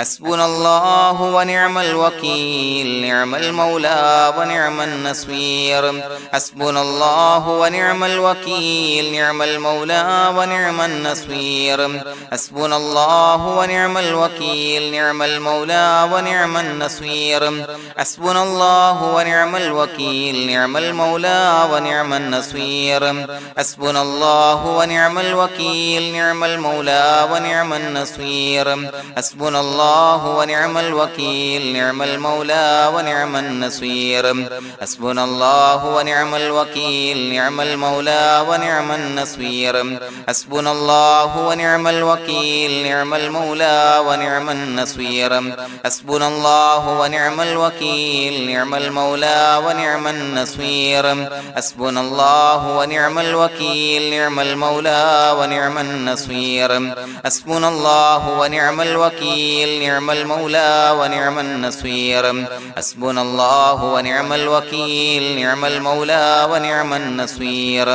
حسبنا الله ونعم الوكيل نعم المولى ونعم النصير حسبنا الله ونعم الوكيل نعم المولى ونعم النصير حسبنا الله ونعم الوكيل نعم المولى ونعم النصير حسبنا الله ونعم الوكيل نعم المولى ونعم النصير حسبنا الله ونعم الوكيل نعم المولى ونعم النصير حسبنا الله ونعم الوكيل نعم المولى ونعم النصير حسبنا الله ونعم الوكيل نعم المولى ونعم النصير حسبنا الله ونعم الوكيل نعم المولى ونعم النصير حسبنا الله ونعم الوكيل نعم المولى ونعم النصير حسبنا الله ونعم الوكيل نعم المولى ونعم النصير حسبنا الله ونعم الوكيل نعم المولى ونعم النصير حسبنا الله ونعم الوكيل نعم المولى ونعم النصير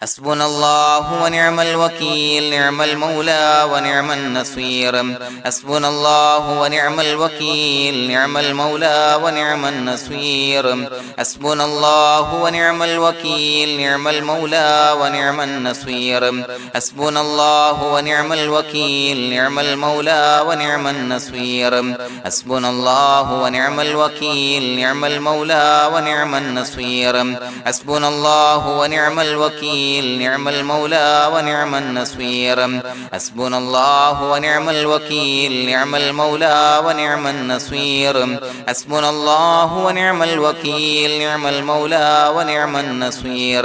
حسبنا الله ونعم الوكيل نعم المولى ونعم النصير حسبنا الله ونعم الوكيل نعم المولى ونعم النصير حسبنا الله ونعم الوكيل نعم المولى ونعم النصير حسبنا الله ونعم الوكيل نعم المولى ونعم النصير حسبنا الله ونعم الوكيل نعم المولى ونعم النصير حسبنا الله ونعم الوكيل نعم المولى ونعم النصير حسبنا الله ونعم الوكيل نعم المولى ونعم النصير حسبنا الله ونعم الوكيل نعم المولى ونعم النصير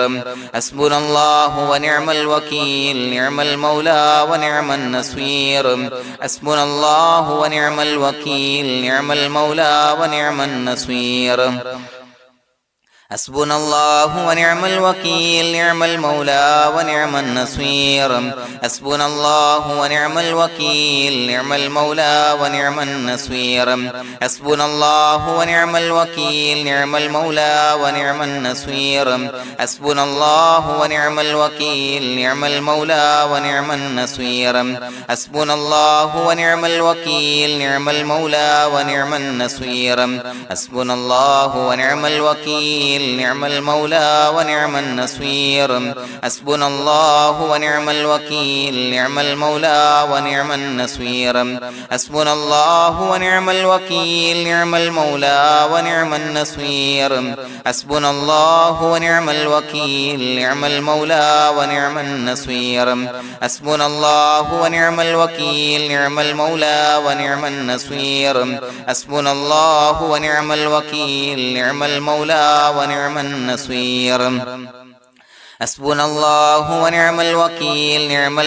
حسبنا الله ونعم الوكيل نعم المولى ونعم النصير حسبنا الله ونعم الوكيل نعم المولى ونعم النصير حسبنا الله ونعم الوكيل نعم المولى ونعم النصير حسبنا الله ونعم الوكيل نعم المولى ونعم النصير حسبنا الله ونعم الوكيل نعم المولى ونعم النصير حسبنا الله ونعم الوكيل نعم المولى ونعم النصير حسبنا الله ونعم الوكيل نعم المولى ونعم النصير حسبنا الله ونعم الوكيل نعم المولى ونعم النصير حسبنا الله ونعم الوكيل نعم المولى ونعم النصير حسبنا الله ونعم الوكيل نعم المولى ونعم النصير حسبنا الله ونعم الوكيل نعم المولى ونعم النصير حسبنا الله ونعم الوكيل نعم المولى ونعم النصير حسبنا الله ونعم الوكيل نعم المولى ونعم النصير حسبنا الله ونعم الوكيل نعم المولى ونعم النصير حسبنا الله ونعم الوكيل نعم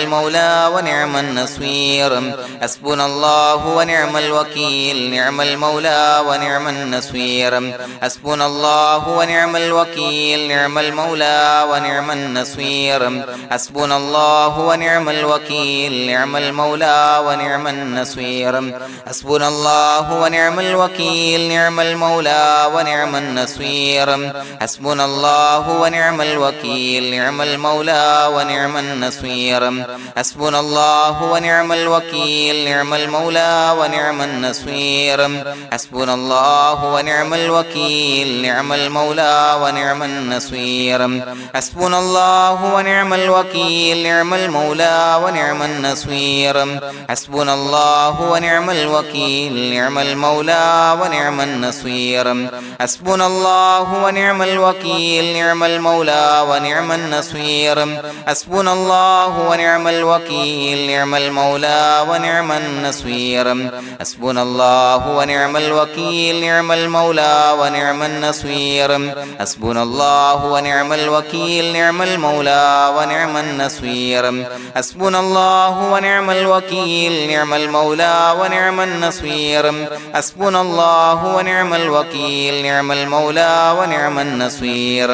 المولى ونعم النصير حسبنا الله ونعم الوكيل نعم المولى ونعم النصير حسبنا الله ونعم الوكيل نعم المولى ونعم النصير حسبنا الله ونعم الوكيل نعم المولى ونعم النصير حسبنا الله ونعم الوكيل نعم المولى ونعم النصير حسبنا الله ونعم الوكيل نعم المولى ونعم النصير حسبنا الله ونعم الوكيل نعم المولى ونعم النصير حسبنا الله ونعم الوكيل نعم المولى ونعم النصير حسبنا الله ونعم الوكيل نعم المولى ونعم النصير حسبنا الله ونعم الوكيل نعم المولى ونعم النصير حسبنا الله ونعم الوكيل نعم المولى ونعم النصير حسبنا الله ونعم الوكيل نعم المولى ونعم النصير حسبنا الله ونعم الوكيل نعم المولى ونعم النصير حسبنا الله ونعم الوكيل نعم المولى ونعم النصير حسبنا الله ونعم الوكيل نعم المولى ونعم النصير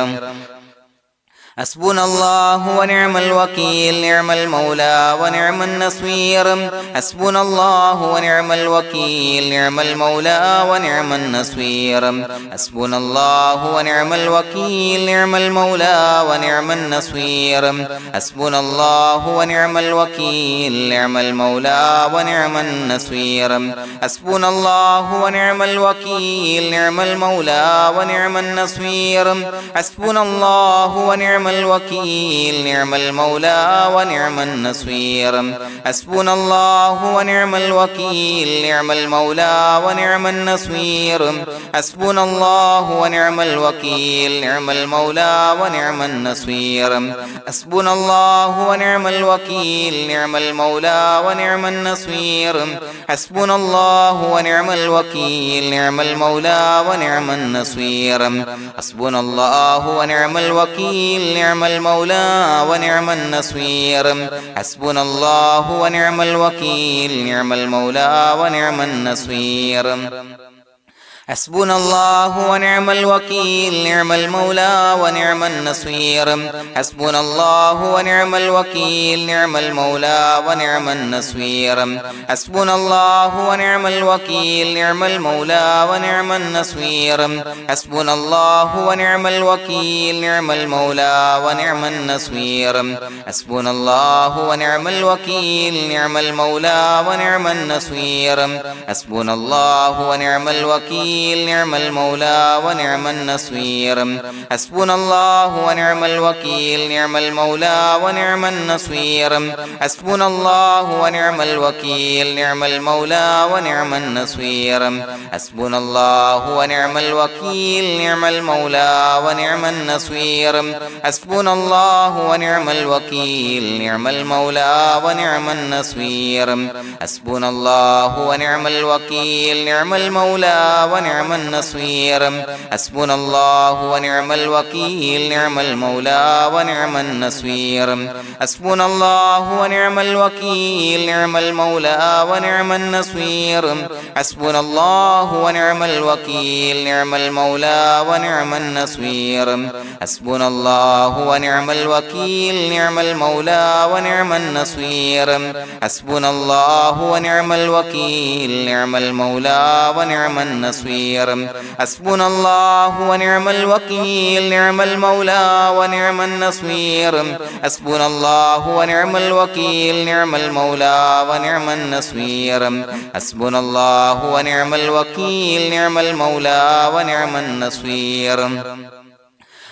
حسبنا الله ونعم الوكيل نعم المولى ونعم النصير حسبنا الله ونعم الوكيل نعم المولى ونعم النصير حسبنا الله ونعم الوكيل نعم المولى ونعم النصير حسبنا الله ونعم الوكيل نعم المولى ونعم النصير حسبنا الله ونعم الوكيل نعم المولى ونعم النصير حسبنا الله ونعم الوكيل نعم المولى ونعم النصير حسبنا الله ونعم الوكيل نعم المولى ونعم النصير حسبنا الله ونعم الوكيل نعم المولى ونعم النصير حسبنا الله ونعم الوكيل نعم المولى ونعم النصير حسبنا الله ونعم الوكيل نعم المولى ونعم النصير حسبنا الله ونعم الوكيل نعم المولى ونعم النصير حسبنا الله ونعم الوكيل نعم المولى ونعم النصير حسبنا الله ونعم الوكيل نعم المولى ونعم النصير حسبنا الله ونعم الوكيل نعم المولى ونعم النصير حسبنا الله ونعم الوكيل نعم المولى ونعم النصير حسبنا الله ونعم الوكيل نعم المولى ونعم النصير حسبنا الله ونعم الوكيل نعم المولى ونعم النصير حسبنا الله ونعم الوكيل نعم المولى ونعم النصير حسبنا الله ونعم الوكيل نعم المولى ونعم النصير حسبنا الله ونعم الوكيل نعم المولى ونعم النصير حسبنا الله ونعم الوكيل نعم المولى ونعم النصير حسبنا الله ونعم الوكيل نعم المولى ونعم النصير حسبنا الله ونعم الوكيل نعم المولى ونعم النصير حسبنا الله ونعم الوكيل نعم المولى ونعم النصير حسبنا الله ونعم الوكيل نعم المولى ونعم النصير حسبنا الله ونعم الوكيل نعم المولى ونعم النصير حسبنا الله ونعم الوكيل نعم المولى ونعم النصير حسبنا الله ونعم الوكيل نعم المولى ونعم النصير حسبنا الله ونعم الوكيل نعم المولى ونعم النصير حسبنا الله ونعم الوكيل نعم المولى ونعم النصير حسبنا الله ونعم الوكيل نعم المولى ونعم النصير حسبنا الله ونعم الوكيل نعم المولى ونعم النصير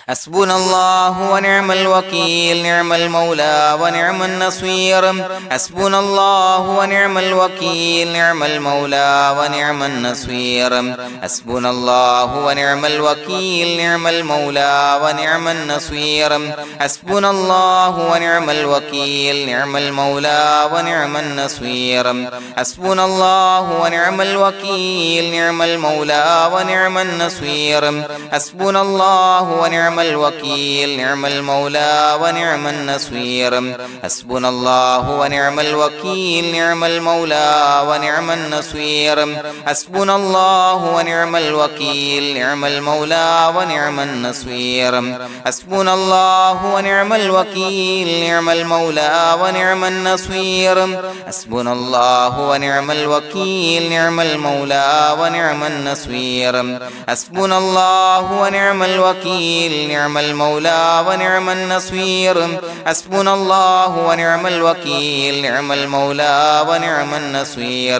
حسبنا الله ونعم الوكيل نعم المولى ونعم النصير حسبنا الله ونعم الوكيل نعم المولى ونعم النصير حسبنا الله ونعم الوكيل نعم المولى ونعم النصير حسبنا الله ونعم الوكيل نعم المولى ونعم النصير حسبنا الله ونعم الوكيل نعم المولى ونعم النصير حسبنا الله ونعم الوكيل نعم المولى ونعم النصير حسبنا الله ونعم الوكيل نعم المولى ونعم النصير حسبنا الله ونعم الوكيل نعم المولى ونعم النصير حسبنا الله ونعم الوكيل نعم المولى ونعم النصير حسبنا الله ونعم الوكيل نعم المولى ونعم النصير حسبنا الله ونعم الوكيل نعم المولى ونعم النصير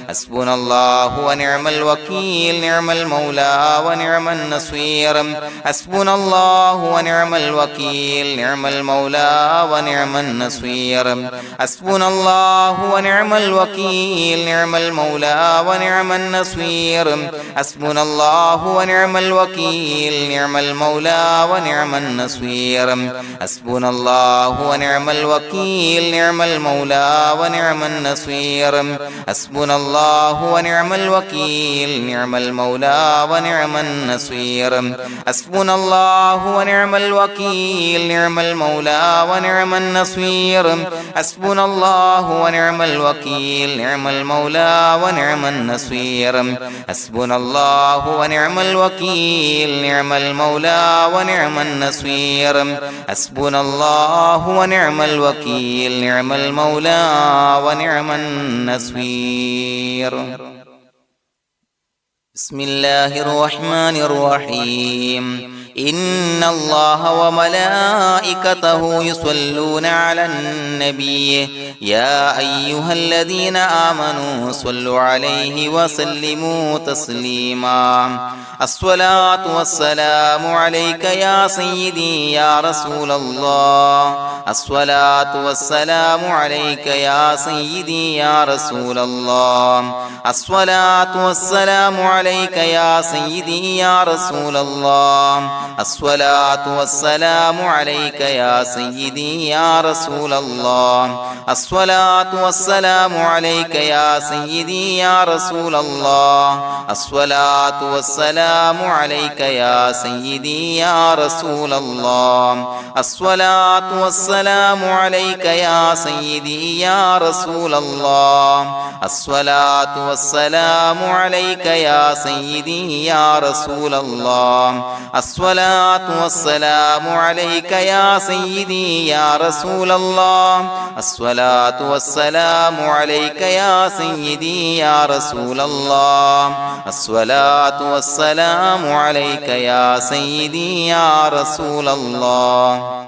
حسبنا الله ونعم الوكيل نعم المولى ونعم النصير حسبنا الله ونعم الوكيل نعم المولى ونعم النصير حسبنا الله ونعم الوكيل نعم المولى ونعم النصير حسبنا الله ونعم الوكيل نعم المولى ونعم النصير حسبنا الله ونعم الوكيل نعم المولى ونعم النصير حسبنا الله ونعم الوكيل نعم المولى ونعم النصير حسبنا الله ونعم الوكيل نعم المولى ونعم النصير حسبنا الله ونعم الوكيل نعم المولى ونعم النصير حسبنا الله ونعم الوكيل نعم المولى ونعم النصير حسبنا الله ونعم الوكيل نعم المولى ونعم النصير بسم الله الرحمن الرحيم إن الله وملائكته يصلون على النبي يا أيها الذين آمنوا صلوا عليه وسلموا تسليما الصلاة والسلام عليك يا سيدي يا رسول الله الصلاة والسلام عليك يا سيدي يا رسول الله الصلاة والسلام عليك يا سيدي يا رسول الله الصلاة والسلام عليك يا سيدي يا رسول الله الصلاة والسلام عليك يا سيدي يا رسول الله الصلاة والسلام عليك يا سيدي يا رسول الله الصلاة والسلام عليك يا سيدي يا رسول الله الصلاة والسلام عليك يا سيدي يا رسول الله الصلاة والسلام عليك يا سيدي يا رسول الله الصلاة والسلام عليك يا سيدي يا رسول الله الصلاة والسلام عليك يا سيدي يا رسول الله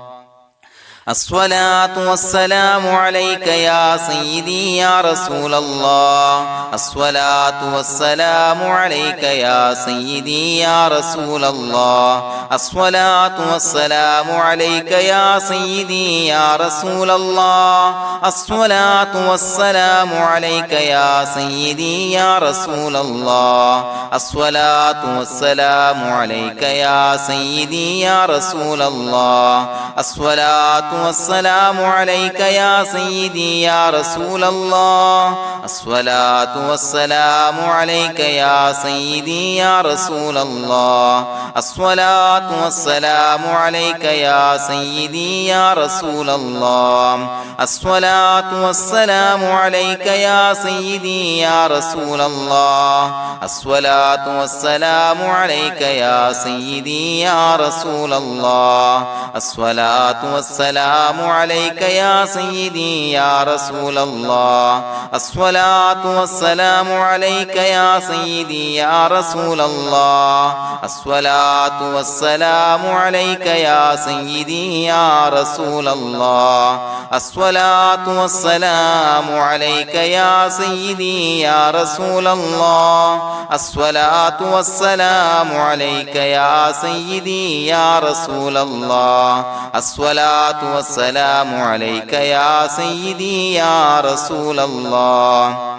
الصلاة والسلام عليك يا سيدي يا رسول الله الصلاة والسلام عليك يا سيدي يا رسول الله الصلاة والسلام عليك يا سيدي يا رسول الله الصلاة والسلام عليك يا سيدي يا رسول الله الصلاة والسلام عليك يا سيدي يا رسول الله الصلاة والسلام عليك يا سيدي يا رسول الله الصلاة والسلام عليك يا سيدي يا رسول الله الصلاة والسلام عليك يا سيدي يا رسول الله الصلاة والسلام عليك يا سيدي يا رسول الله الصلاة والسلام عليك يا سيدي يا رسول الله الصلاة والسلام عليك يا سيدي يا رسول الله الصلاة والسلام عليك يا سيدي يا رسول الله الصلاة والسلام عليك يا سيدي يا رسول الله الصلاة والسلام عليك يا سيدي يا رسول الله الصلاة والسلام عليك يا سيدي يا رسول الله الصلاة والسلام عليك يا سيدي يا رسول الله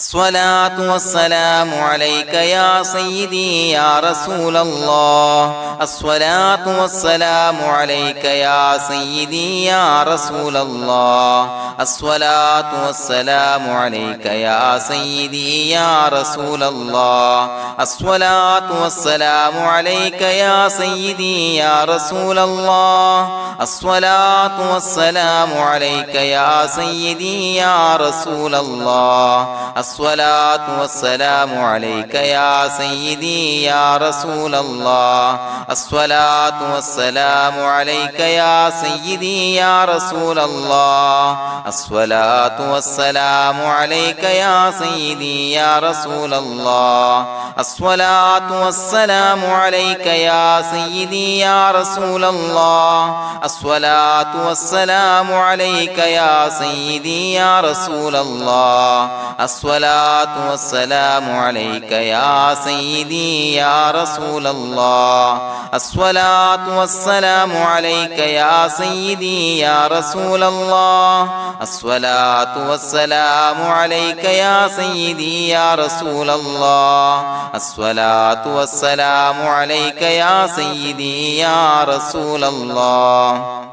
الصلاة والسلام عليك يا سيدي يا رسول الله الصلاة والسلام عليك يا سيدي يا رسول الله الصلاة والسلام عليك يا سيدي يا رسول الله الصلاة والسلام عليك يا سيدي يا رسول الله الصلاة والسلام عليك يا سيدي يا رسول الله الصلاة والسلام عليك يا سيدي يا رسول الله الصلاة والسلام عليك يا سيدي يا رسول الله الصلاة والسلام عليك يا سيدي يا رسول الله الصلاة والسلام عليك يا سيدي يا رسول الله الصلاة والسلام عليك يا سيدي يا رسول الله الصلاة والسلام عليك يا سيدي يا رسول الله الصلاة والسلام عليك يا سيدي يا رسول الله الصلاة والسلام عليك يا سيدي يا رسول الله الصلاة والسلام عليك يا سيدي يا رسول الله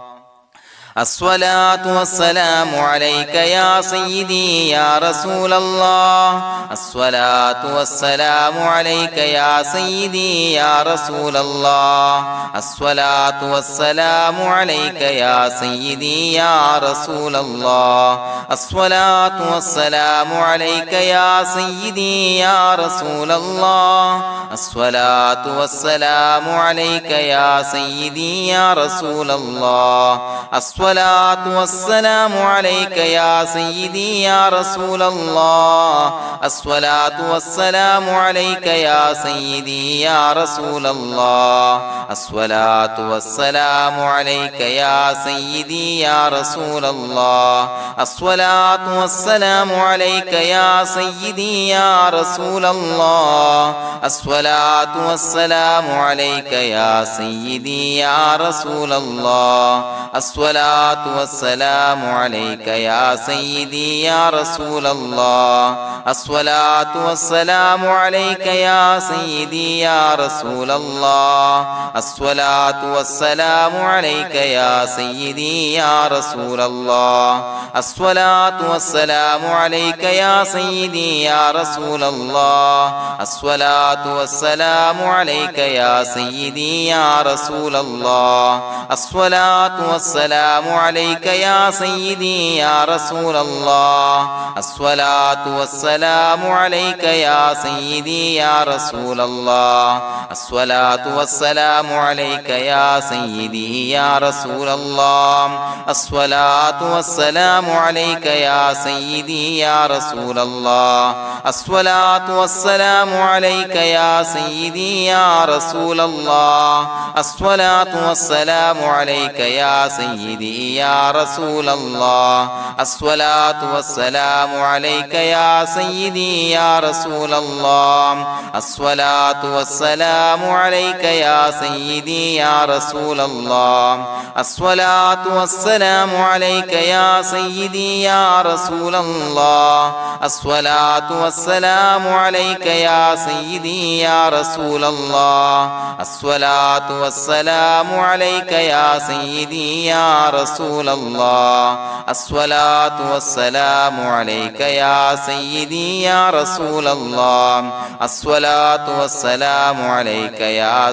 الصلاة والسلام عليك يا سيدي يا رسول الله الصلاة والسلام عليك يا سيدي يا رسول الله الصلاة والسلام عليك يا سيدي يا رسول الله الصلاة والسلام عليك يا سيدي يا رسول الله الصلاة والسلام عليك يا سيدي يا رسول الله الصلاة والسلام عليك يا سيدي يا رسول الله الصلاة والسلام عليك يا سيدي يا رسول الله الصلاة والسلام عليك يا سيدي يا رسول الله الصلاة والسلام عليك يا سيدي يا رسول الله الصلاة والسلام عليك يا سيدي يا رسول الله الصلاة والسلام عليك يا سيدي يا رسول الله الصلاة والسلام عليك يا سيدي يا رسول الله الصلاة والسلام عليك يا سيدي يا رسول الله الصلاة والسلام عليك يا سيدي يا رسول الله الصلاة والسلام عليك يا سيدي يا رسول الله الصلاة والسلام عليك يا سيدي يا رسول الله الصلاة والسلام عليك يا سيدي يا رسول الله الصلاة والسلام عليك يا سيدي يا رسول الله الصلاة والسلام عليك يا سيدي يا رسول الله الصلاة والسلام عليك يا سيدي يا رسول الله الصلاة والسلام عليك يا سيدي يا رسول الله الصلاة والسلام عليك يا سيدي يا رسول الله الصلاة والسلام عليك يا سيدي يا رسول الله الصلاة والسلام عليك يا سيدي يا رسول الله الصلاة والسلام عليك يا سيدي يا رسول الله الصلاة والسلام عليك يا سيدي يا رسول الله الصلاة والسلام عليك يا سيدي يا رسول الله الصلاة والسلام عليك يا سيدي يا رسول الله الصلاة والسلام عليك يا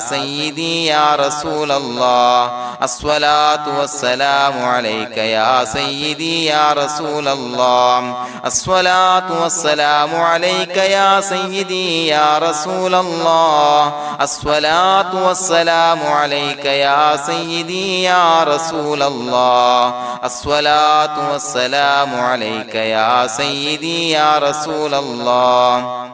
سيدي يا رسول الله الصلاة والسلام عليك يا سيدي يا رسول الله الصلاة والسلام عليك يا سيدي يا رسول الله الصلاة والسلام عليك يا سيدي يا رسول الله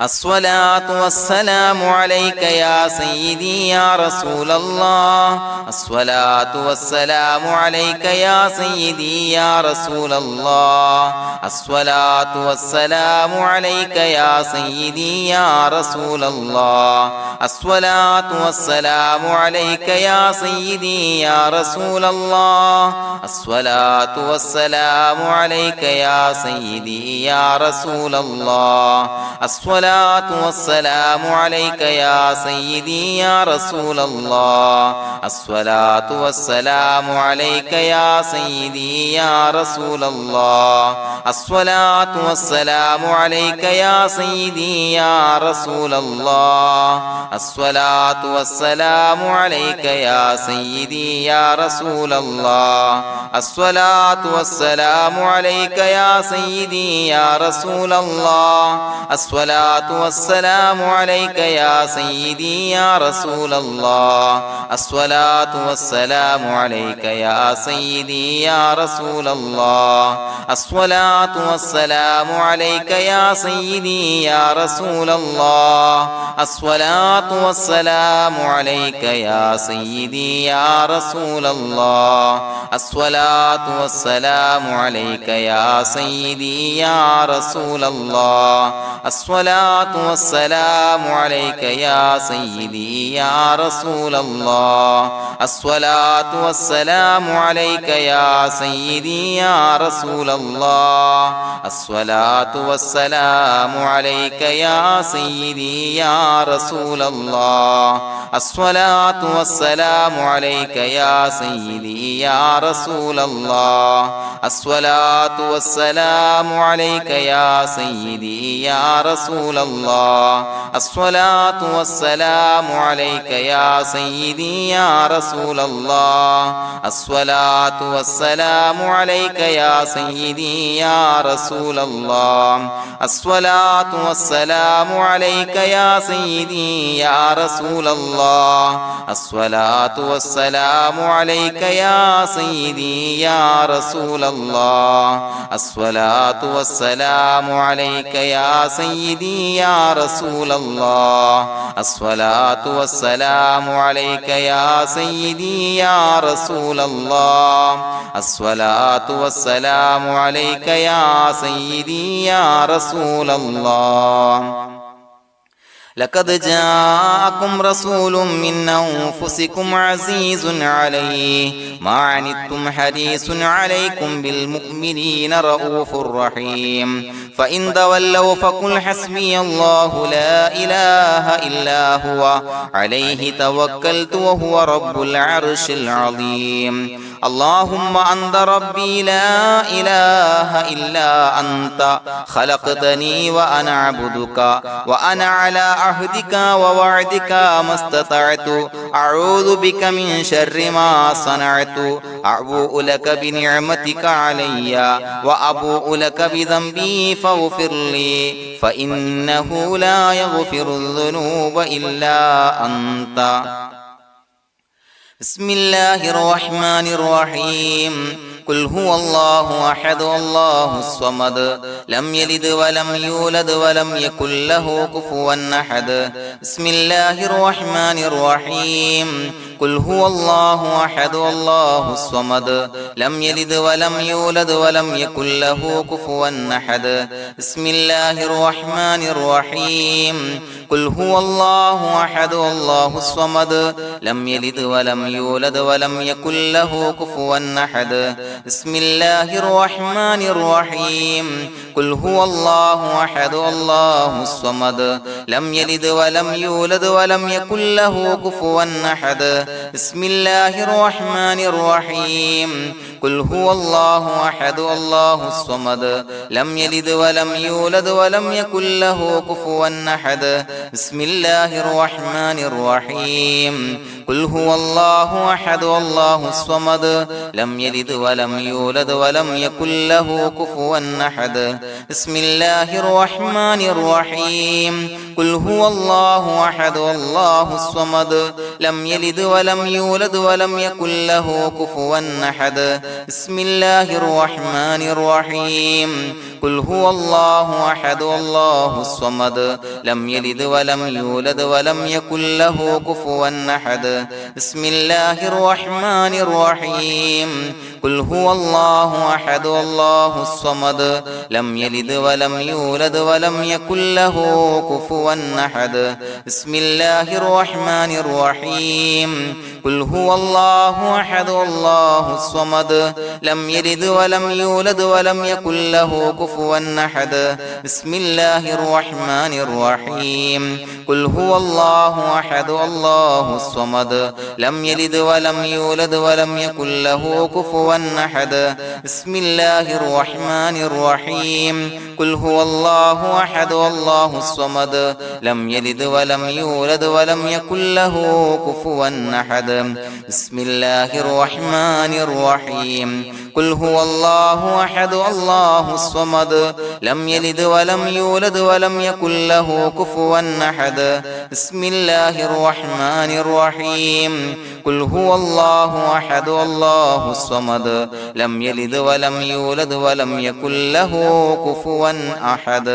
الصلاة والسلام عليك يا سيدي يا رسول الله الصلاة والسلام عليك يا سيدي يا رسول الله الصلاة والسلام عليك يا سيدي يا رسول الله الصلاة والسلام عليك يا سيدي يا رسول الله الصلاة والسلام عليك يا سيدي يا رسول الله الصلاة والسلام عليك يا سيدي يا رسول الله الصلاة والسلام عليك يا سيدي يا رسول الله الصلاة والسلام عليك يا سيدي يا رسول الله الصلاة والسلام عليك يا سيدي يا رسول الله الصلاة والسلام عليك يا سيدي يا رسول الله الصلاة والسلام عليك يا سيدي يا رسول الله الصلاة والسلام عليك يا سيدي يا رسول الله الصلاة والسلام عليك يا سيدي يا رسول الله الصلاة والسلام عليك يا سيدي يا رسول الله الصلاة والسلام عليك يا سيدي يا رسول الله الصلاة الصلاة والسلام عليك يا سيدي يا رسول الله الصلاة والسلام عليك يا سيدي يا رسول الله الصلاة والسلام عليك يا سيدي يا رسول الله الصلاة والسلام عليك يا سيدي يا رسول الله الصلاة والسلام عليك يا سيدي يا رسول الله الصلاة والسلام عليك يا سيدي يا رسول الله الصلاة والسلام عليك يا سيدي يا رسول الله الصلاة والسلام عليك يا سيدي يا رسول الله الصلاة والسلام عليك يا سيدي يا رسول الله الصلاة والسلام عليك يا سيدي يا رسول الله الصلاة والسلام عليك يا سيدي يا رسول الله الصلاة والسلام عليك يا سيدي يا رسول الله لقد جاءكم رسول من أنفسكم عزيز عليه ما عنتم حريص عليكم بالمؤمنين رؤوف رحيم فإن تولوا فقل حسبي الله لا إله إلا هو عليه توكلت وهو رب العرش العظيم اللهم أنت ربي لا إله إلا أنت خلقتني وأنا عبدك وأنا على عهدك ووعدك ما استطعت أعوذ بك من شر ما صنعت أبوء لك بنعمتك علي وأبوء لك بذنبي فاغفر لي فإنه لا يغفر الذنوب إلا أنت بسم الله الرحمن الرحيم قل هو الله أحد الله الصمد لم يلد ولم يولد ولم يكن له كفوا أحد بسم الله الرحمن الرحيم قل هو الله أحد الله الصمد لم يلد ولم يولد ولم يكن له كفوا أحد بسم الله الرحمن الرحيم قل هو الله أحد الله الصمد لم يلد ولم يولد ولم يكن له كفوا أحد بسم الله الرحمن الرحيم قل هو الله أحد الله الصمد لم يلد ولم يولد ولم يكن له كفوا أحد بسم الله الرحمن الرحيم قل هو الله أحد الله الصمد لم يلد ولم يولد ولم يكن له كفوا أحد بسم الله الرحمن الرحيم قل هو الله أحد الله الصمد لم يلد ولم يولد ولم يكن له كفوا أحد بسم الله الرحمن الرحيم قل هو الله أحد الله الصمد لم يلد ولم يولد ولم يكن له كفوا أحد بسم الله الرحمن الرحيم قل هو الله أحد الله الصمد لم يلد ولم يولد ولم يكن له كفوا أحد بسم الله الرحمن الرحيم قل هو الله أحد الله الصمد لم يلد ولم يولد ولم يكن له كفوا أحد بسم الله الرحمن الرحيم قل هو الله أحد الله الصمد لم يلد ولم يولد ولم يكن له كفوا أحد بسم الله الرحمن الرحيم قل هو الله أحد الله الصمد لم يلد ولم يولد ولم يكن له كفوا أحد بسم الله الرحمن الرحيم قل هو الله أحد الله الصمد لم يلد ولم يولد ولم يكن له كفوا أحد بسم الله الرحمن الرحيم قل هو الله أحد الله الصمد لم يلد ولم يولد ولم يكن له كفوا أحد بسم الله الرحمن الرحيم قل هو الله أحد الله الصمد لم يلد ولم يولد ولم يكن له كفوا أحد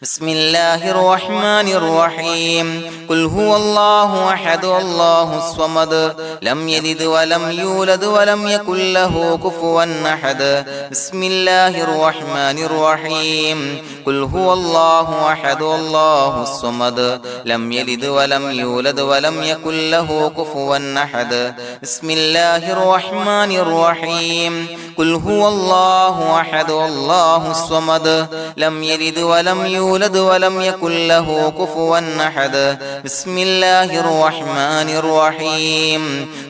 بسم الله الرحمن الرحيم قل هو الله أحد الله الصمد لم يلد ولم يولد ولم يكن له كفوا أحد بسم الله الرحمن الرحيم قل هو الله أحد الله الصمد لم يلد ولم يولد ولم يكن له كفوا أحد بسم الله الرحمن الرحيم قل هو الله أحد الله الصمد لم يلد ولم يولد ولم يكن له كفوا أحد بسم الله الرحمن الرحيم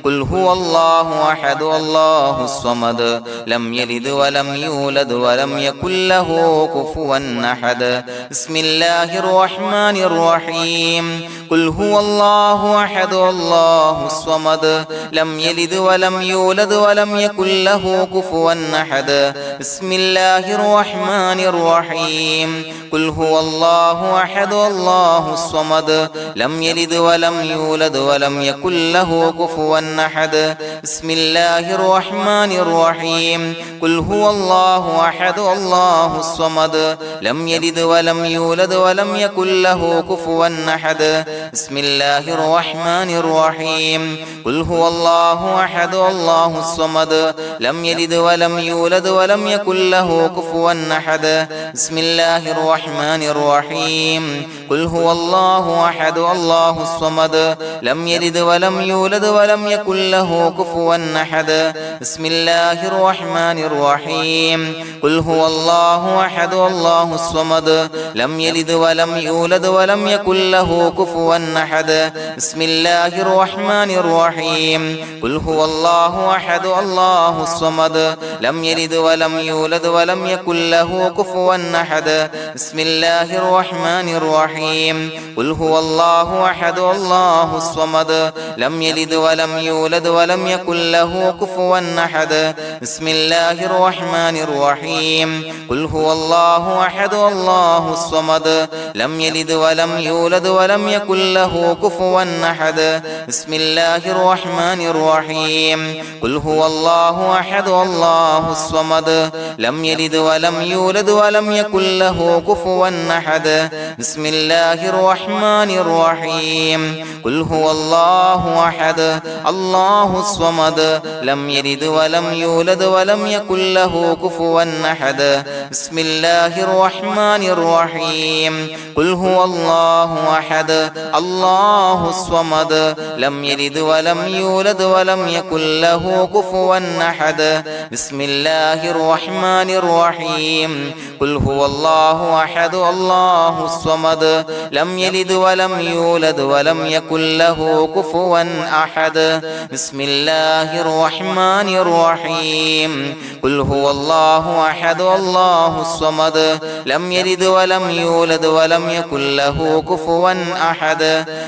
قل هو الله أحد الله الصمد لم يلد ولم يولد ولم يكن له كفوا أحد بسم الله الرحمن الرحيم قل هو الله أحد الله الصمد لم يلد ولم يولد ولم يكن له كفوا أحد بسم الله الرحمن الرحيم قل هو الله أحد الله الصمد لم يلد ولم يولد ولم يكن له كفوا أحد بسم الله الرحمن الرحيم قل هو الله أحد الله الصمد لم يلد ولم يولد ولم يكن له كفوا أحد بسم الله الرحمن الرحيم قل هو الله أحد الله الصمد لم يلد ولم يولد ولم يكن له كفوا أحد بسم الله الرحمن الرحيم قل هو الله أحد الله الصمد لم يلد ولم يولد ولم يكن له كفوا أحد بسم الله الرحمن الرحيم قل هو الله أحد الله الصمد لم يلد ولم يولد ولم يكن له كفوا أحد بسم الله الرحمن الرحيم قل هو الله أحد الله الصمد لم يلد ولم يولد ولم يكن له كفوا أحد بسم الله الرحمن الرحيم قل هو الله أحد الله الصمد لم يلد ولم يولد ولم يكن له كفوا أحد بسم الله الرحمن الرحيم قل هو الله أحد الله الصمد لم يلد ولم يولد ولم يكن له كفوا أحد بسم الله الرحمن الرحيم قل هو الله أحد الله الصمد لم يلد ولم يولد ولم يكن له كفوا أحد بسم الله الرحمن الرحيم قل هو الله أحد الله الصمد لم يلد ولم يولد ولم يكن له كفوا أحد بسم الله الرحمن الرحيم قل هو الله أحد الله الصمد لم يلد ولم يولد ولم يكن له كفوا أحد بسم الله الرحمن الرحيم قل هو الله أحد الله الصمد لم يلد ولم يولد ولم يكن له كفوا أحد بسم الله الرحمن الرحيم قل هو الله أحد الله الصمد لم يلد ولم يولد ولم يكن له كفوا أحد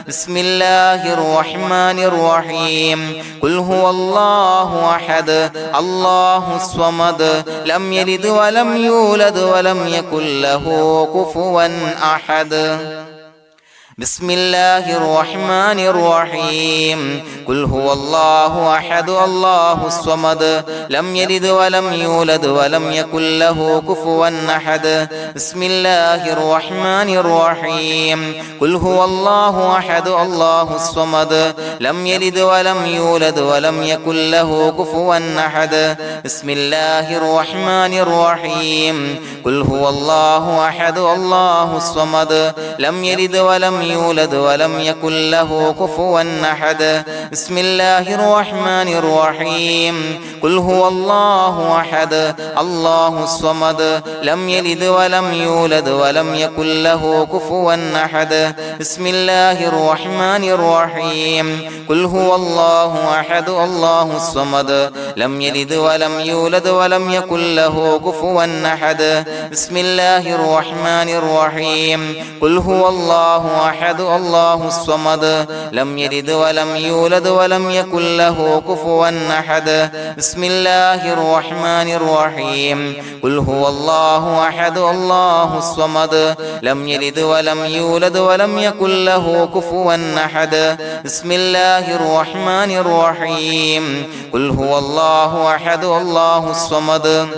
بسم الله الرحمن الرحيم قل هو الله أحد الله الصمد لم يلد ولم يولد ولم يكن له كفوا أحد بسم الله الرحمن الرحيم قل هو الله أحد الله الصمد لم يلد ولم يولد ولم يكن له كفوا أحد بسم الله الرحمن الرحيم قل هو الله أحد الله الصمد لم يلد ولم يولد ولم يكن له كفوا أحد بسم الله الرحمن الرحيم قل هو الله أحد الله الصمد لم يلد ولم يولد ولم يكن له كفوا أحد بسم الله الرحمن الرحيم قل هو الله أحد الله الصمد لم يلد ولم يولد ولم يكن له كفوا أحد بسم الله الرحمن الرحيم قل هو الله أحد الله الصمد لم يلد ولم يولد ولم يكن له كفوا أحد بسم الله الرحمن الرحيم قل هو الله أحد الله الصمد لم يلد ولم يولد ولم يكن له كفوا أحد بسم الله الرحمن الرحيم قل هو الله أحد الله الصمد لم يلد ولم يولد ولم يكن له كفوا أحد بسم الله الرحمن الرحيم قل هو الله أحد الله الصمد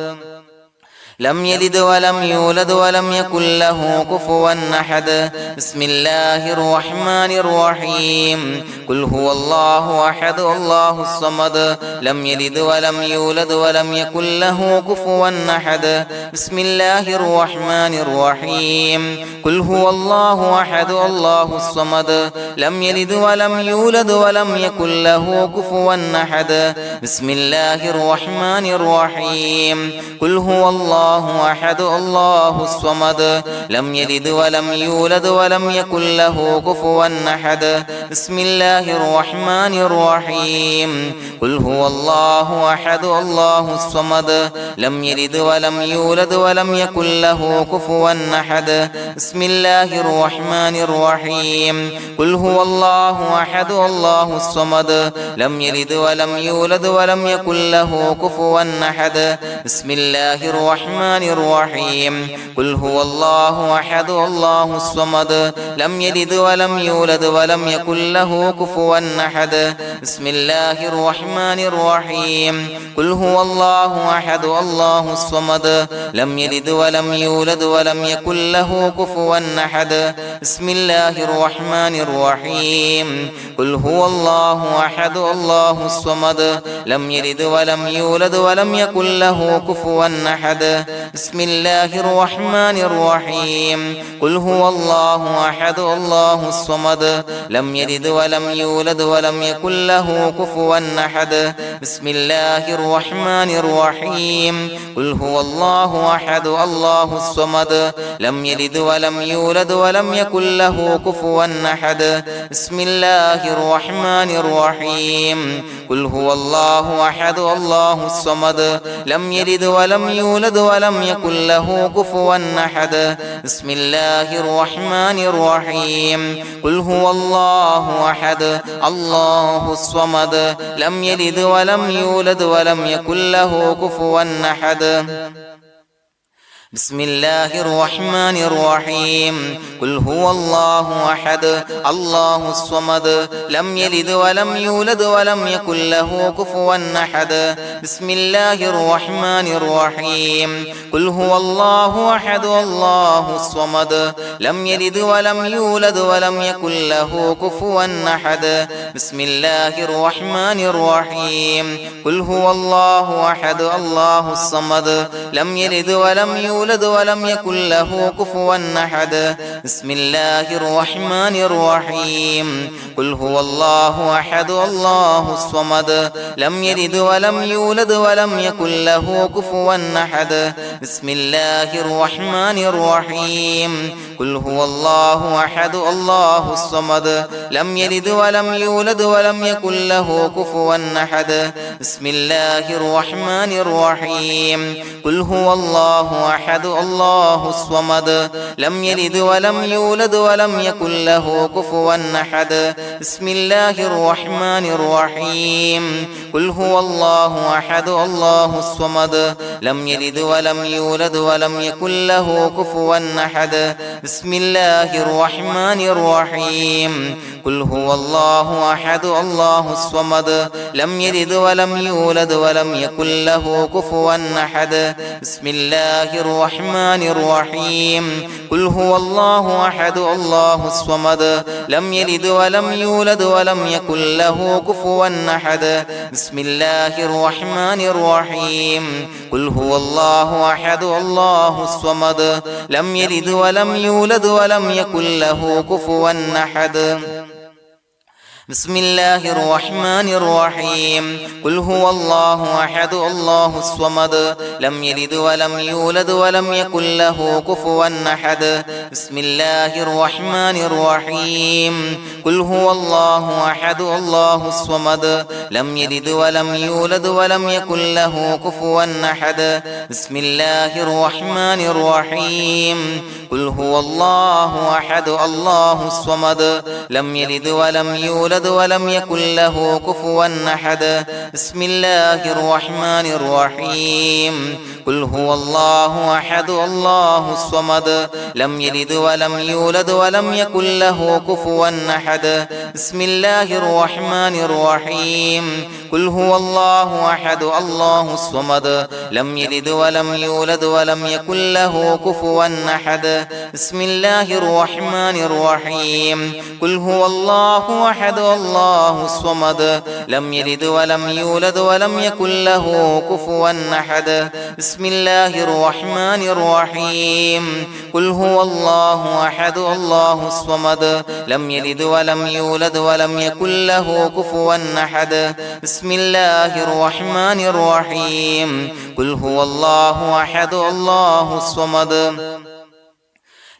لم يلد ولم يولد ولم يكن له كفوا أحد بسم الله الرحمن الرحيم قل هو الله أحد الله الصمد لم يلد ولم يولد ولم يكن له كفوا أحد بسم الله الرحمن الرحيم قل هو الله أحد الله الصمد لم يلد ولم يولد ولم يكن له كفوا أحد بسم الله الرحمن الرحيم قل هو الله أحد الله الصمد لم يلد ولم يولد ولم يكن له كفوا أحد بسم الله الرحمن الرحيم قل هو الله أحد الله الصمد لم يلد ولم يولد ولم يكن له كفوا أحد بسم الله الرحمن الرحيم قل هو الله أحد الله الصمد لم يلد ولم يولد ولم يكن له كفوا أحد بسم الله الرحمن الرحيم قل هو الله أحد الله الصمد لم يلد ولم يولد ولم يكن له كفوا أحد بسم الله الرحمن الرحيم قل هو الله أحد الله الصمد لم يلد ولم يولد ولم يكن له كفوا أحد بسم الله الرحمن الرحيم قل هو الله أحد الله الصمد لم يلد ولم يولد ولم يكن له كفوا أحد بسم الله الرحمن الرحيم قل هو الله أحد الله الصمد لم يلد ولم يولد ولم يكن له كفوا أحد بسم الله الرحمن الرحيم قل هو الله أحد الله الصمد لم يلد ولم يولد ولم يكن له كفوا أحد بسم الله الرحمن الرحيم قل هو الله أحد الله الصمد لم يلد ولم يولد ولم يكن له كفوا أحد بسم الله الرحمن الرحيم قل هو الله أحد الله الصمد لم يلد ولم يولد ولم يكن له كفوا أحد بسم الله الرحمن الرحيم قل هو الله أحد الله الصمد لم يلد ولم يولد ولم يكن له كفوا أحد بسم الله الرحمن الرحيم قل هو الله أحد الله الصمد لم يلد ولم يولد ولم يكن له كفوا أحد بسم الله الرحمن الرحيم قل هو الله أحد الله الصمد لم يلد ولم يولد ولم يكن له كفوا أحد بسم الله الرحمن الرحيم قل هو الله أحد الله الصمد لم يلد ولم يولد ولم يكن له كفوا أحد بسم الله الرحمن الرحيم قل هو الله أحد الله الصمد لم يلد ولم يولد ولم يكن له كفوا أحد بسم الله الرحمن الرحيم قل هو الله أحد الله الصمد لم يلد ولم يولد ولم يكن له كفوا أحد بسم الله الرحمن الرحيم قل هو الله أحد الله الصمد لم يلد ولم يولد ولم يكن له كفوا أحد بسم الله الرحمن الرحيم قل هو الله أحد الله الصمد لم يلد ولم يولد ولم يكن له كفوا أحد بسم الله الرحمن الرحيم قل هو الله أحد الله الصمد لم يلد ولم يولد ولم يكن له كفوا أحد بسم الله الرحمن الرحيم قل هو الله أحد الله الصمد لم يلد ولم يولد ولم يكن له كفوا أحد بسم الله الرحمن الرحيم قل هو الله أحد الله الصمد لم يلد ولم يولد ولم يكن له كفوا أحد بسم الله الرحمن الرحيم قل هو الله أحد الله الصمد لم يلد ولم يولد ولم يكن له كفوا أحد بسم الله الرحمن الرحيم قل هو الله أحد الله الصمد لم يلد ولم يولد يولد ولم يكن له كفوا أحد بسم الله الرحمن الرحيم قل هو الله أحد الله الصمد لم يلد ولم يولد ولم يكن له كفوا أحد بسم الله الرحمن الرحيم قل هو الله أحد الله الصمد لم يلد ولم يولد ولم يكن له كفوا أحد بسم الله الرحمن الرحيم قل هو الله أحد الله الصمد لم يلد ولم يولد ولم يكن له كفوا أحد بسم الله الرحمن الرحيم قل هو الله أحد الله الصمد لم يلد ولم يولد ولم يكن له كفوا أحد بسم الله الرحمن الرحيم قل هو الله أحد الله الصمد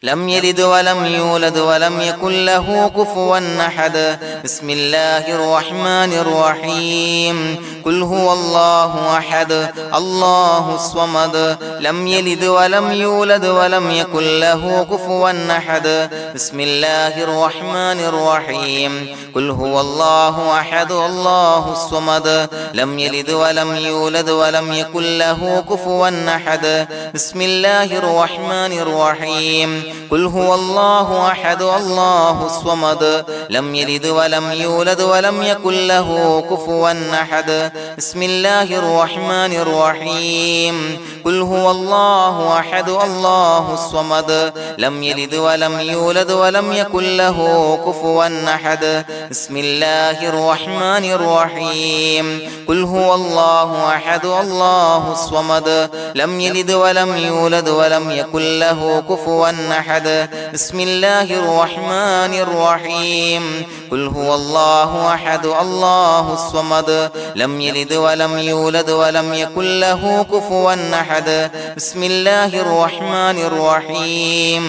لم يلد ولم يولد ولم يكن له كفوا أحد بسم الله الرحمن الرحيم قل هو الله أحد الله الصمد لم يلد ولم يولد ولم يكن له كفوا أحد بسم الله الرحمن الرحيم قل هو الله أحد الله الصمد لم يلد ولم يولد ولم يكن له كفوا أحد بسم الله الرحمن الرحيم قل هو الله أحد الله الصمد لم يلد ولم يولد ولم يكن له كفوا أحد بسم الله الرحمن الرحيم قل هو الله أحد الله الصمد لم يلد ولم يولد ولم يكن له كفوا أحد بسم الله الرحمن الرحيم قل هو الله أحد الله الصمد لم يلد ولم يولد ولم يكن له كفوا أحد بسم الله الرحمن الرحيم قل هو الله أحد الله الصمد لم يلد ولم يولد ولم يكن له كفوا أحد بسم الله الرحمن الرحيم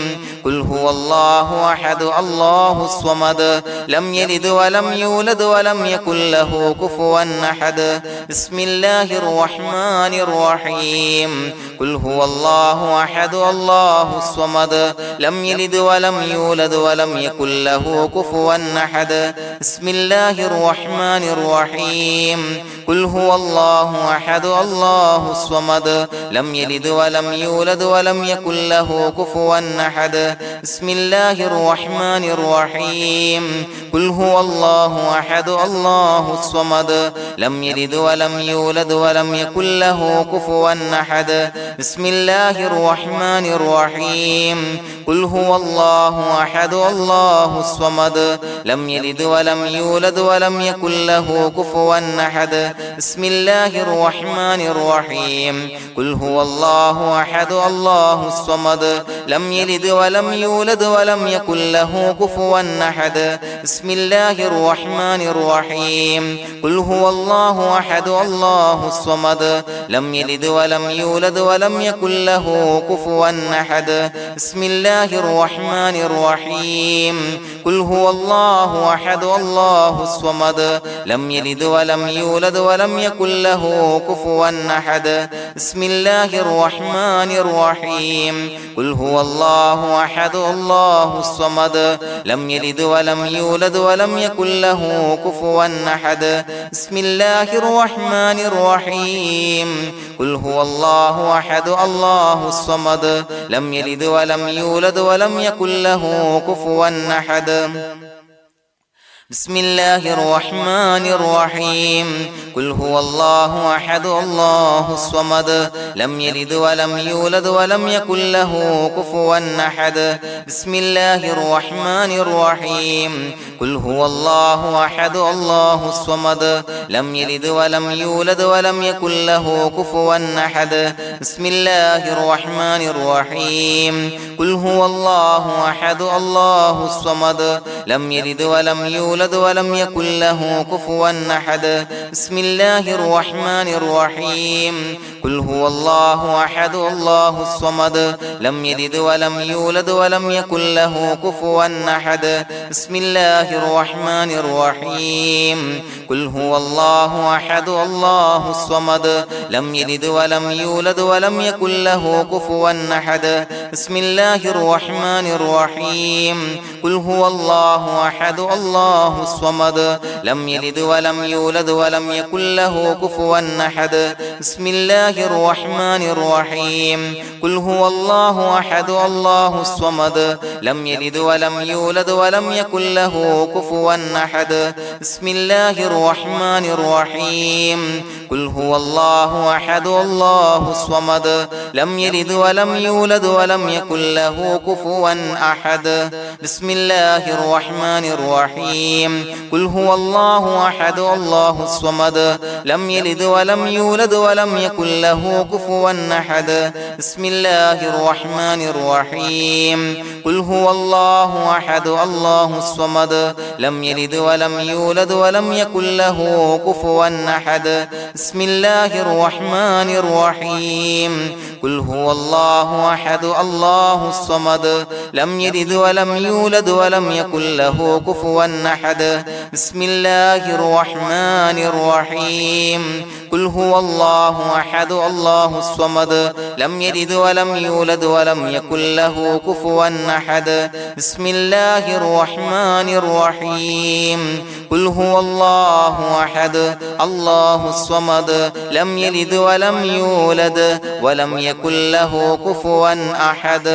قل هو الله أحد الله الصمد لم يلد ولم يولد ولم يكن له كفوا أحد بسم الله الرحمن الرحيم قل هو الله أحد الله الصمد لم يلد ولم يولد ولم يكن له كفوا أحد بسم الله الرحمن الرحيم قل هو الله أحد الله الصمد لم يلد ولم يولد ولم يكن له كفوا أحد بسم الله الرحمن الرحيم قل هو الله أحد الله الصمد لم يلد ولم يولد ولم يكن له كفوا أحد بسم الله الرحمن الرحيم قل هو الله أحد الله الصمد لم يلد ولم يولد ولم يكن له كفوا أحد بسم الله الرحمن الرحيم قل هو الله أحد الله الصمد لم يلد ولم يولد ولم يكن له كفوا أحد بسم الله الرحمن الرحيم قل هو الله أحد الله الصمد لم يلد ولم يولد ولم يكن له كفوا أحد بسم الله الرحمن الرحيم قل هو الله أحد الله الصمد لم يلد ولم يولد ولم يكن له كفوا أحد بسم الله الرحمن الرحيم قل هو الله أحد الله الصمد لم يلد ولم يولد ولم يكن له كفوا أحد بسم الله الرحمن الرحيم قل هو الله أحد الله الصمد لم يلد ولم يولد ولم يكن له كفوا أحد بسم الله الرحمن الرحيم قل هو الله أحد الله الصمد لم يلد ولم يولد ولم يكن له كفوا أحد بسم الله الرحمن الرحيم قل هو الله أحد الله الصمد لم يلد ولم يولد ولم يكن له كفوا أحد بسم الله الرحمن الرحيم قل هو الله أحد الله الصمد لم يلد ولم يولد ولم يكن له كفوا أحد بسم الله الرحمن الرحيم قل هو الله أحد الله الصمد لم يلد ولم يولد ولم يكن له كفوا أحد بسم الله الرحمن الرحيم قل هو الله أحد الله الصمد لم يلد ولم يولد ولم يكن له كفوا أحد بسم الله الرحمن الرحيم قل هو الله الله أحد الله الصمد لم يلد ولم يولد ولم يكن له كفوا أحد بسم الله الرحمن الرحيم قل هو الله أحد الله الصمد لم يلد ولم يولد ولم يكن له كفوا أحد بسم الله الرحمن الرحيم قل هو الله أحد الله الصمد لم يلد ولم يولد ولم يكن له كفوا أحد بسم الله الرحمن الرحيم قل هو الله أحد الله الصمد لم يلد ولم يولد ولم يكن له كفوا أحد بسم الله الرحمن الرحيم قل هو الله أحد الله الصمد لم يلد ولم يولد ولم يكن له كفوا أحد بسم الله الرحمن الرحيم قل هو الله أحد الله الصمد لم يلد ولم يولد ولم يكن له كفوا أحد بسم الله الرحمن الرحيم قل هو الله أحد الله الصمد لم يلد ولم يولد ولم يكن له كفوا أحد بسم الله الرحمن الرحيم قل هو الله أحد الله الصمد لم يلد ولم يولد ولم يكن له كفوا أحد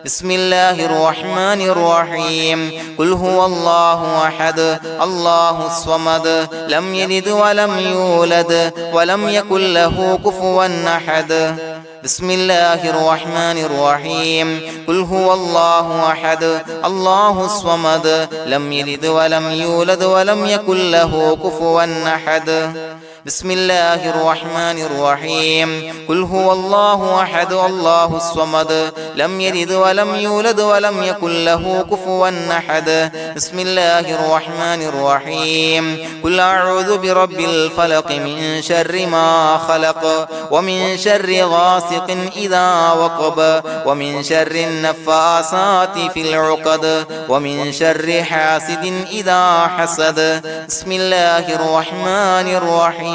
بسم الله الرحمن الرحيم قل هو الله أحد الله الصمد لم يلد ولم يولد ولم يكن له كفوا أحد بسم الله الرحمن الرحيم قل هو الله أحد الله الصمد لم يلد ولم يولد ولم يكن له كفوا أحد بسم الله الرحمن الرحيم قل هو الله أحد الله الصمد لم يلد ولم يولد ولم يكن له كفوا أحد بسم الله الرحمن الرحيم قل أعوذ برب الفلق من شر ما خلق ومن شر غاسق إذا وقب ومن شر النفاثات في العقد ومن شر حاسد إذا حسد بسم الله الرحمن الرحيم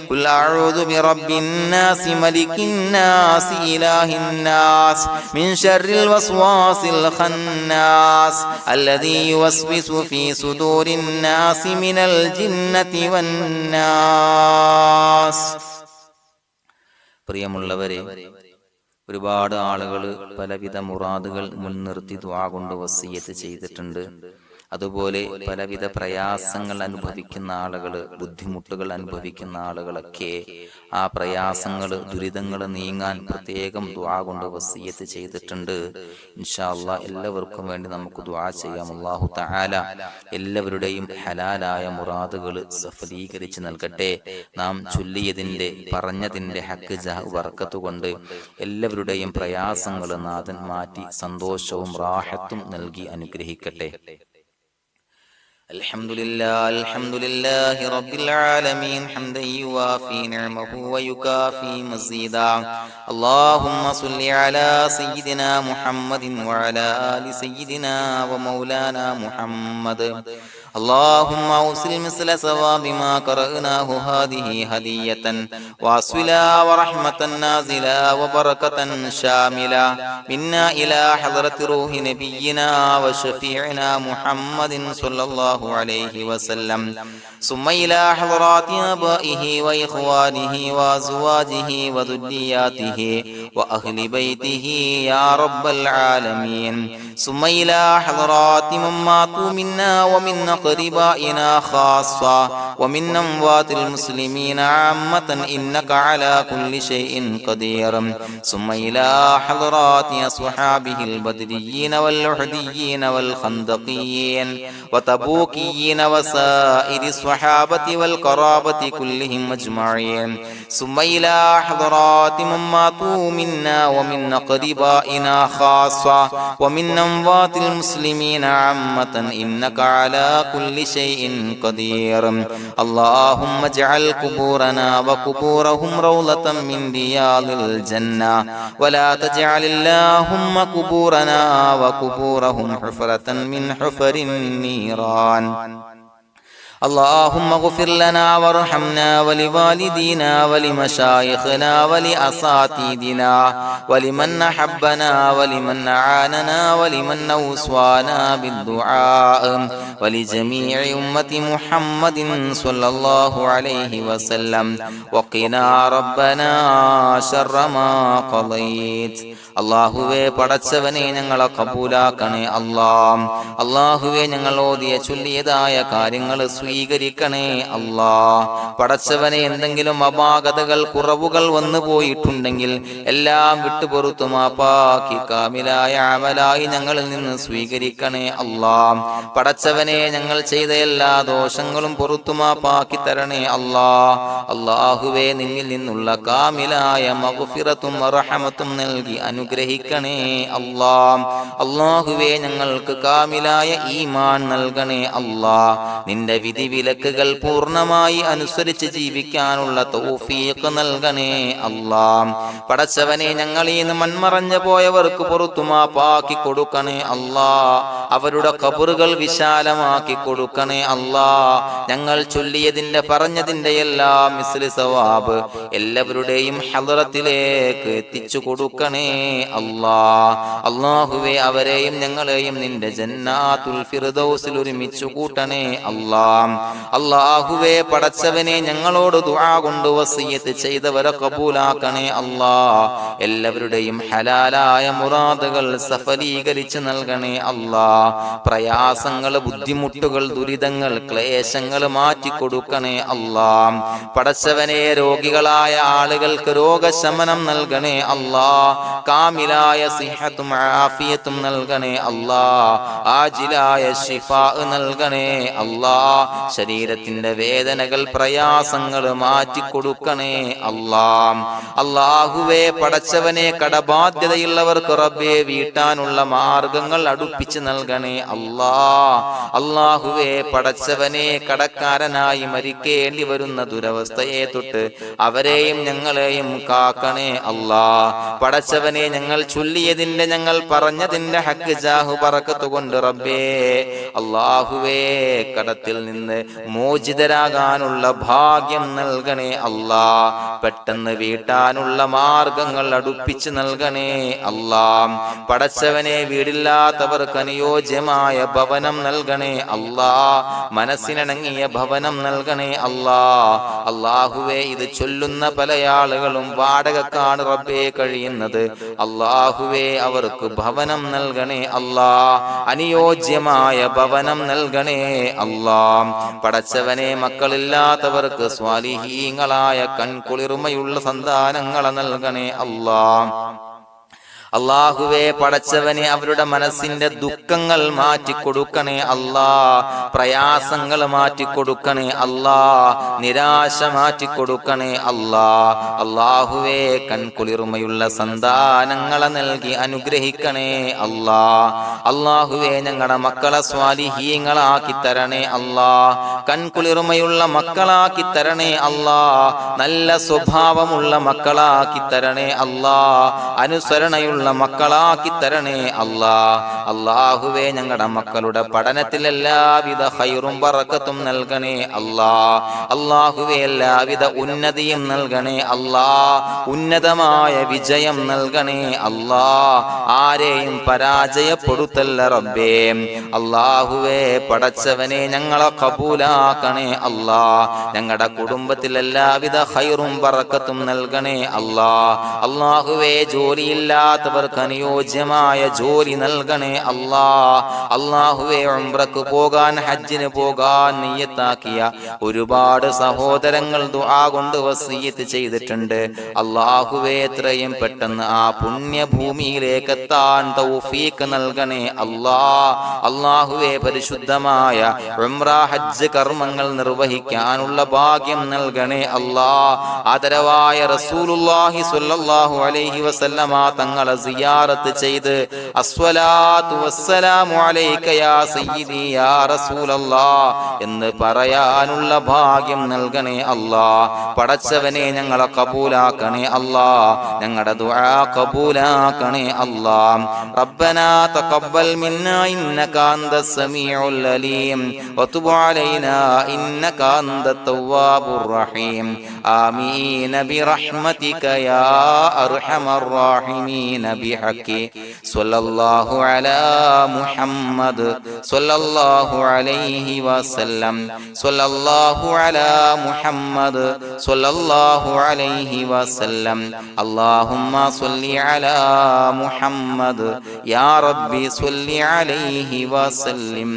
قل أعوذ برب الناس ملك الناس إله الناس من شر الوسواس الخناس الذي يوسوس في صدور الناس من الجنة والناس. പ്രിയമുള്ളവരെ, ഒരുപാട് ആളുകൾ പലവിധ മുറാദുകൾ മുൻനിർത്തി ദുആ കൊണ്ട് വസിയ്യത്ത് ചെയ്തിട്ടുണ്ട്. അതുപോലെ പലവിധ പ്രയാസങ്ങൾ അനുഭവിക്കുന്ന ആളുകൾ, ബുദ്ധിമുട്ടുകൾ അനുഭവിക്കുന്ന ആളുകളൊക്കെ ആ പ്രയാസങ്ങൾ, ദുരിതങ്ങൾ നീങ്ങാൻ പ്രത്യേകം ദുആ കൊണ്ട് വസിയ്യത്ത് ചെയ്തിട്ടുണ്ട്. ഇൻഷാ അല്ലാഹ് എല്ലാവർക്കും വേണ്ടി നമുക്ക് ദുആ ചെയ്യാം. അല്ലാഹു തആല എല്ലാവരുടെയും ഹലാലായ മുറാദുകൾ സഫലീകരിച്ച് നൽകട്ടെ. നാം ചൊല്ലിയതിന്റെ, പറഞ്ഞതിന്റെ ഹക്ക് ജാഹ് ബർക്കത്ത് കൊണ്ട് എല്ലാവരുടെയും പ്രയാസങ്ങൾ നാഥൻ മാറ്റി സന്തോഷവും റാഹത്തും നൽകി അനുഗ്രഹിക്കട്ടെ. الحمد لله رب العالمين حمدا يوافي نعمه ويكافي مزيدا. اللهم صل على سيدنا محمد وعلى آل سيدنا ومولانا محمد. اللهم أوصل مثل ثواب ما قرأناه هذه هدية واصلا ورحمة نازلا وبركة شاملة منا إلى حضرة روح نبينا وشفيعنا محمد صلى الله عليه وسلم، ثم إلى حضرات آبائه وإخوانه وأزواجه وذرياته وأهل بيته يا رب العالمين، ثم إلى حضرات من ماتوا منا ومن أقربائنا خاصة ومن أموات المسلمين عامة إنك على كل شيء قدير، ثم إلى حضرات أصحابه البدريين والأحديين والخندقيين وتبوكيين وسائر الصحابة والقرابة كلهم أجمعين، ثم إلى حضرات من ماتوا منا ومن أقربائنا خاصة ومن أموات المسلمين عامة إنك على كل شيء قدير. اللهم اجعل قبورنا وقبورهم روضة من رياض الجنة، ولا تجعل اللهم قبورنا وقبورهم حفرة من حفر النيران. اللهم اغفر لنا وارحمنا ولوالدينا ولمشايخنا ولأساتذتنا ولمن أحبنا ولمن أعاننا ولمن أوصانا بالدعاء ولجميع أمة محمد صلى الله عليه وسلم وقنا ربنا شر ما قضيت. അള്ളാഹുവേ പടച്ചവനെ ഞങ്ങളെ കബൂലാക്കണേ അല്ലാഹ്. അള്ളാഹുവേ ഞങ്ങൾ ഓതിയ ചൊല്ലിയതായ കാര്യങ്ങൾ സ്വീകരിക്കണേ അല്ലാഹ്. പടച്ചവനെ എന്തെങ്കിലും അപാകതകൾ കുറവുകൾ വന്നു പോയിട്ടുണ്ടെങ്കിൽ എല്ലാം വിട്ടുപൊറുത്തു മാപ്പാക്കി കാമിലായ അമലായി ഞങ്ങളിൽ നിന്ന് സ്വീകരിക്കണേ അല്ലാഹ്. പടച്ചവനെ ഞങ്ങൾ ചെയ്ത എല്ലാ ദോഷങ്ങളും പൊറുത്തു മാപ്പാക്കി തരണേ അല്ലാഹ്. അള്ളാഹുവേ നിന്നിൽ നിന്നുള്ള കാമിലായ മഗ്ഫിറത്തും റഹമത്തും നൽകി അനുഗ്രഹിക്കണേ അല്ലാഹ്. അല്ലാഹുവേ ഞങ്ങൾക്ക് കാമിലായ ഈമാൻ നൽകണേ അല്ലാഹ്. നിന്റെ വിധി വിലക്കുകൾ പൂർണ്ണമായി അനുസരിച്ച് ജീവിക്കാനുള്ള തൗഫീഖ് നൽകണേ അല്ലാഹ്. പടച്ചവനെ ഞങ്ങളിൽ നിന്ന് മൺമറഞ്ഞു പോയവർക്ക് പുറത്തു മാപ്പാക്കി കൊടുക്കണേ അല്ലാഹ്. അവരുടെ ഖബറുകൾ വിശാലമാക്കി കൊടുക്കണേ അല്ലാഹ്. ഞങ്ങൾ ചൊല്ലിയതിന്റെ പറഞ്ഞതിന്റെ എല്ലാം മിസ്ലി സവാബ് എല്ലാവരുടെയും ഹളറത്തിലേക്ക് എത്തിച്ചു കൊടുക്കണേ അല്ലാഹ്. അല്ലാഹുവേ അവരെയും ഞങ്ങളെയും നിന്റെ ജന്നാത്തുൽ ഫിർദൗസിൽ ഒരുമിച്ചു കൂട്ടണേ അല്ലാഹ്. അല്ലാഹുവേ പടച്ചവനെ ഞങ്ങളോട് ദുആ കൊണ്ട് വസിയത്ത് ചെയ്തവരെ കബൂലാക്കണേ അല്ലാഹ്. എല്ലാവരുടെയും ഹലാലായ മുറാദുകൾ സഫലീകരിച്ച് നൽകണേ അല്ലാഹ്. പ്രയാസങ്ങൾ, ബുദ്ധിമുട്ടുകൾ, ദുരിതങ്ങൾ, ക്ലേശങ്ങൾ മാറ്റിക്കൊടുക്കണേ അല്ലാഹ്. പടച്ചവനെ രോഗികളായ ആളുകൾക്ക് രോഗശമനം നൽകണേ അല്ലാഹ്. കാമിലായ സിഹത്തും ആഫിയത്തും നൽകണേ അല്ലാഹ്. ആജിലായ ശിഫാ നൽകണേ അല്ലാഹ്. ശരീരത്തിന്റെ വേദനകൾ, പ്രയാസങ്ങൾ മാറ്റിക്കൊടുക്കണേ അല്ലാഹ്. അല്ലാഹുവേ പടച്ചവനെ കടബാധ്യതയുള്ളവർക്ക് റബ്ബേ വീട്ടാനുള്ള മാർഗങ്ങൾ അടുപ്പിച്ച് നൽകണേ അല്ലാഹ്. അല്ലാഹുവേ പടച്ചവനെ കടക്കാരനായി മരിക്കേണ്ടി വരുന്ന ദുരവസ്ഥയെ തൊട്ട് അവരെയും ഞങ്ങളെയും കാക്കണേ അല്ലാഹ്. പടച്ചവനെ ഞങ്ങൾ ചൊല്ലിയതിന്റെ, ഞങ്ങൾ പറഞ്ഞതിന്റെ ഹക്ക് ജാഹു ബറക്കത്ത് കൊണ്ട് റബ്ബേ അല്ലാഹുവേ കടത്തിൽ നിന്ന് മോചിതരാകാനുള്ള ഭാഗ്യം നൽകണേ അല്ലാഹ്. പെട്ടെന്ന് വീട്ടാനുള്ള മാർഗങ്ങൾ അടുപ്പിച്ച് നൽകണേ അല്ലാഹ്. പടച്ചവനെ വീടില്ലാത്തവർക്ക് അനുയോജ്യമായ ഭവനം നൽകണേ അല്ലാഹ്. മനസ്സിനിണങ്ങിയ ഭവനം നൽകണേ അല്ലാഹ്. അല്ലാഹുവേ ഇത് ചൊല്ലുന്ന പല ആളുകളും വാടകക്കാണ് റബ്ബേ കഴിയുന്നത്. അല്ലാഹുവേ അവർക്ക് ഭവനം നൽകണേ അല്ലാഹ്. അനുയോജ്യമായ ഭവനം നൽകണേ അല്ലാഹ്. പടച്ചവനെ മക്കളില്ലാത്തവർക്ക് സ്വാലിഹീങ്ങളായ കൺകുളിർമയുള്ള സന്താനങ്ങളെ നൽകണേ അല്ലാഹ്. അല്ലാഹുവേ പടച്ചവനെ അവരുടെ മനസ്സിന്റെ ദുഃഖങ്ങൾ മാറ്റിക്കൊടുക്കണേ അല്ലാഹ്. പ്രയാസങ്ങൾ മാറ്റിക്കൊടുക്കണേ അല്ലാഹ്. നിരാശ മാറ്റിക്കൊടുക്കണേ അല്ലാഹ്. അല്ലാഹുവേ കൺകുളിർമയുള്ള സന്താനങ്ങളെ നൽകി അനുഗ്രഹിക്കണേ അല്ലാഹ്. അല്ലാഹുവേ ഞങ്ങളുടെ മക്കളെ സ്വാലിഹീങ്ങളാക്കി തരണേ അല്ലാഹ്. കൺകുളിർമയുള്ള മക്കളാക്കി തരണേ അല്ലാഹ്. നല്ല സ്വഭാവമുള്ള മക്കളാക്കി തരണേ അല്ലാഹ്. അനുസരണയുള്ള മക്കളാക്കി തരണേ അല്ലാഹ്. അല്ലാഹുവേ ഞങ്ങളുടെ മക്കളുടെ പഠനത്തിൽ എല്ലാവിധ ഖൈറും ബറക്കത്തും നൽകണേ അല്ലാഹ്. അല്ലാഹുവേ എല്ലാവിധ ഉന്നതിയും നൽകണേ അല്ലാഹ്. ഉന്നതമായ വിജയം നൽകണേ അല്ലാഹ്. ആരെയും പരാജയപ്പെടുത്തല്ല റബ്ബേ. അല്ലാഹുവേ പടച്ചവനെ ഞങ്ങളെ കബൂലാക്കണേ അല്ലാഹ്. ഞങ്ങളുടെ കുടുംബത്തിൽ എല്ലാവിധ ഖൈറും ബറക്കത്തും നൽകണേ അല്ലാഹ്. അല്ലാഹുവേ ജോലിയില്ലാത്ത അനുയോജ്യമായ ജോലി നൽകണേ അല്ലാഹ്. അല്ലാഹുവേ ഉംറക്ക് പോകാൻ, ഹജ്ജിന് പോകാൻ നിയ്യത്താക്കിയ ഒരുപാട് സഹോദരങ്ങൾ ദുആ കൊണ്ട് വസിയത്ത് ചെയ്തിട്ടുണ്ട്. അല്ലാഹുവേ എത്രയും പെട്ടെന്ന് ആ പുണ്യഭൂമിയിലേക്ക് എത്താൻ തൗഫീഖ് നൽകണേ അല്ലാഹ്. അല്ലാഹുവേ പരിശുദ്ധമായ ഉംറ ഹജ്ജ് കർമ്മങ്ങൾ നിർവഹിക്കാനുള്ള ഭാഗ്യം നൽകണേ അല്ലാഹ്. ആദരവായ റസൂലുള്ളാഹി സ്വല്ലല്ലാഹു അലൈഹി വസല്ലമ തങ്ങളെ സിയാറത്ത് ചെയ്ത് അസ്സലാത്തു വസ്സലാമു അലൈക യാ സയ്യിദി യാ റസൂലല്ലാഹ് എന്ന് പറയാനുള്ള ഭാഗ്യം നൽകണേ അല്ലാഹ്. പടച്ചവനെ ഞങ്ങളെ കബൂലാക്കണേ അല്ലാഹ്, ഞങ്ങളുടെ ദുആ കബൂലാക്കണേ അല്ലാഹ്. റബ്ബനാ തഖബ്ബൽ മിന്നാ ഇന്നക അന്തസ് സമീഉൽ അലീം വതുബ് അലൈനാ ഇന്നക അന്തത് തവ്വാബുർ റഹീം. ആമീൻ ബിറഹ്മതിക യാ അർഹമർ റഹീമീൻ ബിഹഖി സ്വല്ലല്ലാഹു അലാ മുഹമ്മദ് സ്വല്ലല്ലാഹു അലൈഹി വസല്ലം സ്വല്ലല്ലാഹു അലാ മുഹമ്മദ് സ്വല്ലല്ലാഹു അലൈഹി വസല്ലം. അല്ലാഹുമ്മ സ്വല്ലി അലാ മുഹമ്മദ് യാ റബ്ബി സ്വല്ലി അലൈഹി വസല്ലം.